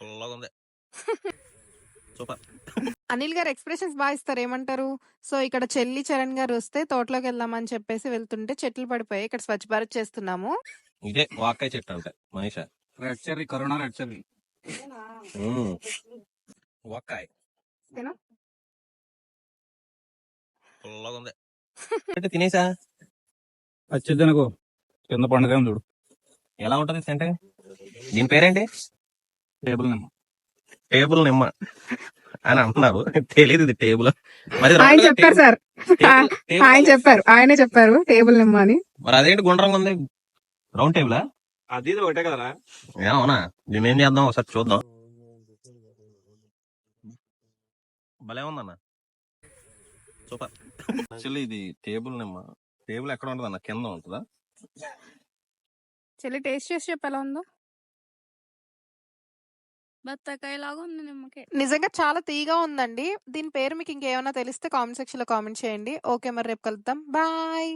పుల్లగా ఉంది. సూపర్. అనిల్ గారు ఎక్స్ప్రెషన్స్ బాగా ఇస్తారు, ఏమంటారు? సో ఇక్కడ చెల్లి చరణ్ గారు వస్తే తోటలోకి వెళ్దామని చెప్పేసి వెళ్తుంటే చెట్లు పడిపోయి ఇక్కడ స్వచ్ఛ భారత్ చేస్తున్నాము. ఇదే వాకాయ చెట్టు అంటే Mahesha. Red cherry, corona red cherry. వాకాయ పుల్లగా ఉంది. అంటే తినేసా వచ్చేద్దనుకో కింద పండుగ చూడు ఎలా ఉంటది అంటే దీని పేరేంటి? టేబుల్ నిమ్మ. టేబుల్ నిమ్మ అని అంటున్నారు, తెలియదు ఇది టేబుల్. మరి ఆయన చెప్పారు సార్, ఆయన చెప్పారు, ఆయనే చెప్పారు టేబుల్ నిమ్మ అని. మరి అదేంటి గుండ్రంగా ఉంది? రౌండ్ టేబులా? అది ఇది ఒకటే కదరా. అవునా, దీన్ని ఏం చేద్దాం ఒకసారి చూద్దాం. భలే ఉందన్న, సూపర్. యాక్చువల్లీ ఇది టేబుల్ నిమ్మ. టేబుల్ ఎక్కడ ఉంటుంది అన్న? కింద ఉంటుందా? చెల్లి టేస్ట్ చేసి చెప్పు ఎలా ఉందో. బత్తాకాయ లాగా ఉంది నిమ్మకాయ. నిజంగా చాలా తీగా ఉందండి. దీని పేరు మీకు ఇంకేమైనా తెలిస్తే కామెంట్ సెక్షన్ లో కామెంట్ చేయండి. ఓకే, మరి రేపు కలుద్దాం. బాయ్.